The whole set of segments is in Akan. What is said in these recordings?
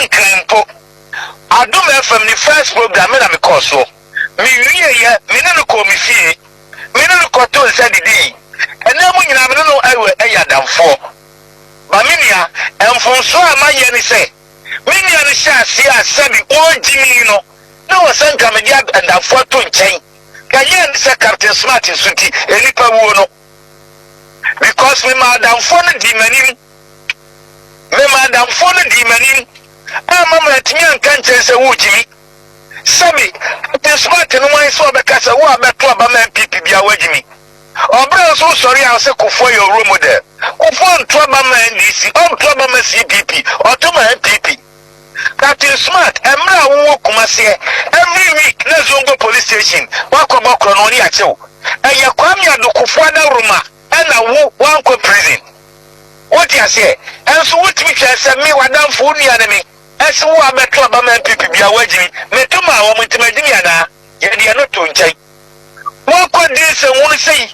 Crampo. I do my from the first program in a course. Me, me no call me fee. Me no cotton said the day. And then when you have no I done for. Baminia, and from so am I any say. Many other shots here said the old Jimmy, no one sent come and a photo chain. Can you say Captain Smart in Suti, a lipa wono? Because we madam phone demon. Me madam phone demon. I'm a Tian can't say Wuji. Sabi, Captain Smart and one saw because I want back to a man people be away me. Oh, brother, so sorry, I'll say for your room there. Phone trouble man DC, all trouble man CPP, or to my PP. Captain Smart, and now walk every week, Nazongo police station, walk about Crononia Chow. And Yakwamia do Kufana Roma, and I walk one prison. What you say? And so what we can send me one down for the enemy. As who are better about my people be away me to my woman to my Diana, yet they are not to check. What could this and one say?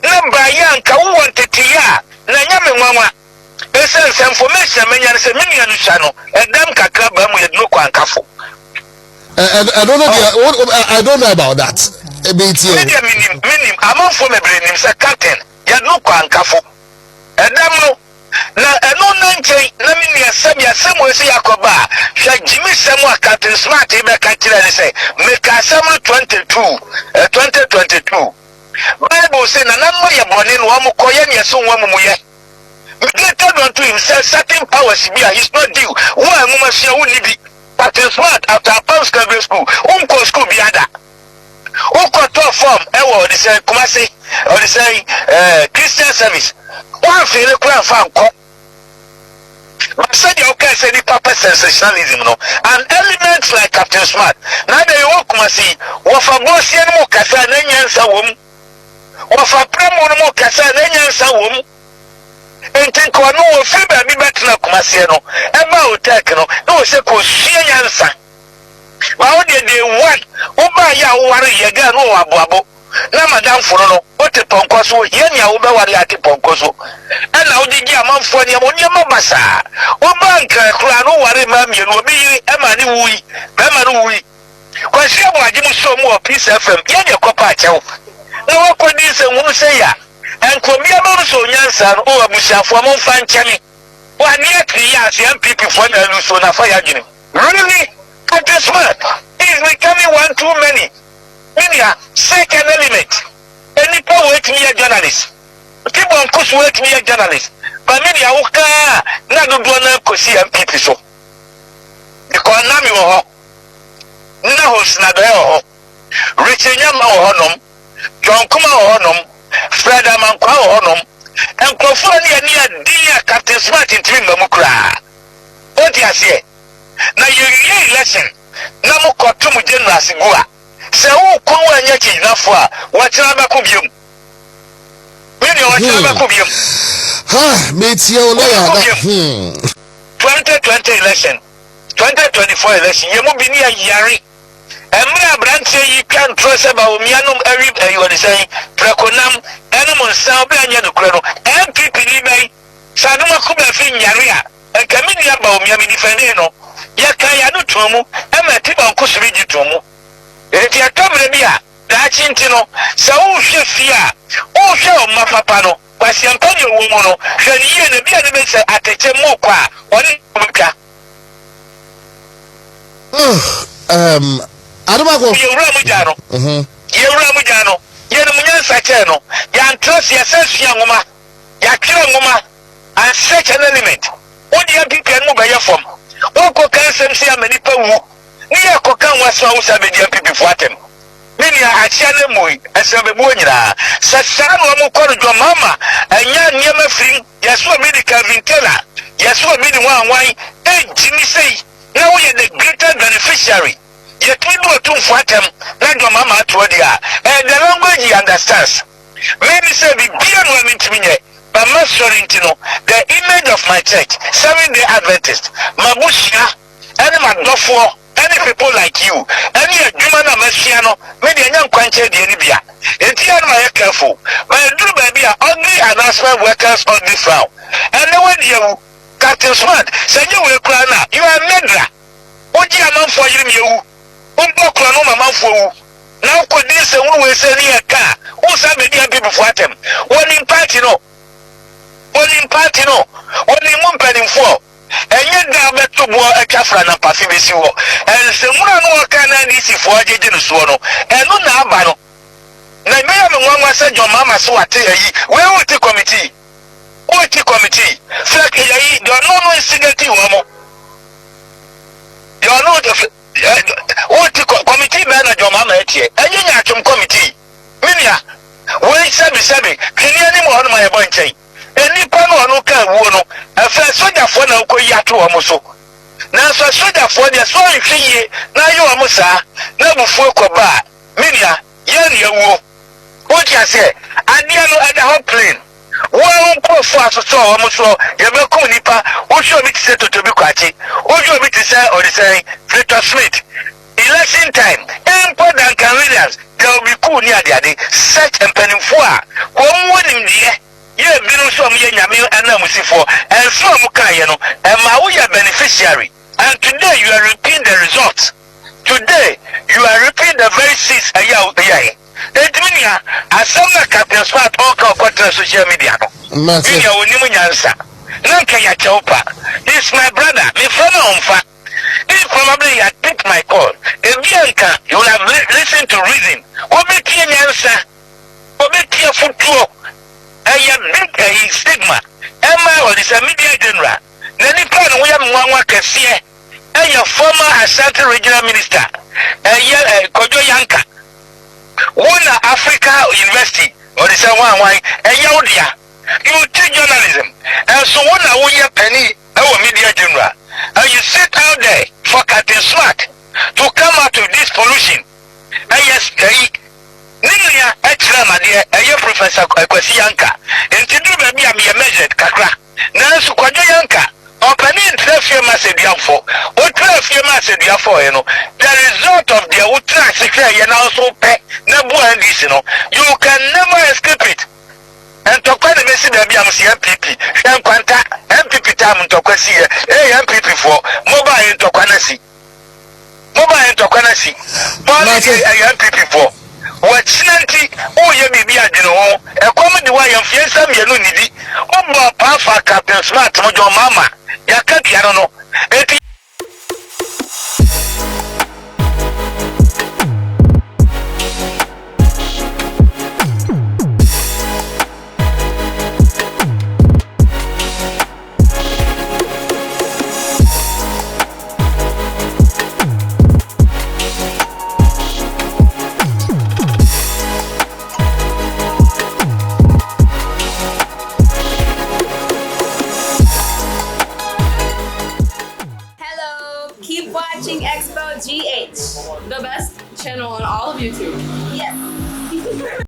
Number young, Kawu wanted to ya, Nanyame Mama. Essence information, many are million channel, and them Kakabam with no Kwankafo. I don't know. I don't know about that. Minim, I'm on for my brain, Sir Captain. You no Kwankafo. And damn no, no 90, Namia Sabia, somewhere say Yakoba, shall Jimmy Samuel Captain Smart, and say, make a summer 2022. Bible saying, and I'm more born in one more coin, yes, so one more. Later on to himself, certain powers be he's not due. One woman she only be Captain Smart after a post graduate school, Uncle school be other. Uncle to form, or they say Kumasi, or they say Christian service. One feel a crown farm cop. But said you can say the papa sensationalism, no, and elements like Captain Smart. Now they walk Kumasi, what for Bossian Mokasa, then Yansa womb, what for Premo Mokasa, then Yansa womb. And think one no free baby better na Kumasiano. Emma will take no say answer. But how did they want? Oba ya worry yaga no abuabo. Na madam Funo, what a poncoso, Yenya Uba Wariati Poncoso. And now did ya man for your Mabasa? Obanka, Crano, worry mammy, and will be Emma Wui, Emma Wui. Question why you so more peace FM, Yenya Copacho. No one could this and won't say ya. And Comia Monso Yansan, or Busha for Monfan Chani. 1 year, 3 years, young people for the Lusona Fire. Really? Captain Smart is becoming one too many. Minia, second element. Any poor wait me a journalist. People on course wait me a journalist. But Minia, Uka, Nadubona Kosi and people so. Because Nami or Nahos Nadeo, Richard Yama Honum, John Kuma Honum. Fred Amankwa honum and California near dear Captain Smart in Trimamukra. What you say? Now you lesson. Namuko Tumu General Sigua. Say, oh, come on, yet enough for what's Abacubium. When you watch Abacubium. Ha, meets your lawyer. 2020 election, 2024 election, you will be near Yari. And me a branch say you can't trust about Mianum every you are saying Preconam animal sound and Yanucrano and people in Sanuma Kuba Fin Yaria and Caminia about Miami Defendeno Yakayanu Tomu and my tip on Kusrigi Tomu. If you come to me, that's intino, so Shefia, oh, show Mafapano, but Siampanio Womono, shall you and the Bianabes at a Chemoka or Adamago. Ramujano. Ramujano. Yamuyan Sacheno. Yan trust yourself, young woman. Yakira woman. And such an element. What do you people move by your form? Oko can see a many power. Near Cocan was so Sabidian people for them. Many are Channel Mui, as a Buena. Sassano Mokojo Mama, and young Yama Fling, Yasua Medical Vintella. Yasua Midi one wine. Hey, Jimmy say, now we are the greater beneficiary. You can't do for them, like your mama told you, and the language he understands. Maybe say the beyond women to me, but mastering to know the image of my church, serving the Adventist, Mabushia, any Madofo, any people like you, any human Messiano, maybe a young quantity in Libya. It's here my careful, but I do baby ugly announcement workers on this round. And the one you Captain Smart, say you will cry now, you are Nedra. manfo yirim yewu umbo kro no ma manfo wu na ko din se wonu we se ni eka wo sa be dia people for atem woni party no woni mumpanimfo enye da beto bo atwafra na pafi besi wo ensemura no waka na ni sifo ajeje no so no eno na aba no na meya me nwanwa se John Mahama so ate yi we wuti committee flag yi do no incident wo mo do no the wuti committee be na John Mahama etie enye nya atwom committee minia we sabi kini ani mo hono ma ye bo nchen enipa no anu ka wuo no afa soja fo na ukoyi ato wo so na so soja fo de so nhwiye na ye wo sa na bufu ekoba minia ye ne wuo o ti ase adia no ada ho plane wo nko fo asoso wo so ye be ko nipa o sho mi ti se totobi kwachi o sho mi ti se odisai Victor Smith election time important Williams there will be cool ni ade such empanimfo a ko woni mde ye binu so am ye nyame anamusifo and so am kaye no e ma wo ye beneficiary and today you are reaping the results today you are reaping the very seeds aya edminia asama Captain Smart oka kwatra social media no media woni mu nyansa na kanya chaupa is my brother me friend onfa if probably I pick my call ebianka you will have listened to reason obetie nyansa obetie futuo aya big stigma ema or is a media general na nipa no ya nwanwa kese aya former Ashanti regional minister aya Kojo Yanka wona Africa University or is a one aya odia you teach journalism and so wona wo ye penny our media general and you sit out there for Captain Smart to come out of this pollution yes Ninia extra de Professor Kwesi Yanka entidu ba bia me measured kakra na su Kojo Yanka opening traffic maseduafo o traffic maseduafo you know the result of their ultra secret you now so pe na bu andis no you can never escape it and to kwa de mesi da bia msi MPP hwan kwanta MPP tam to kwasi MPP for mobile to kwanasi MPP for Wachinanti oye bibi adino ho ekom de wa yamfiensa mienu nidi obo pa Captain Smart mo John Mahama yakabia no eti Expo GH, the best channel on all of YouTube. Yes.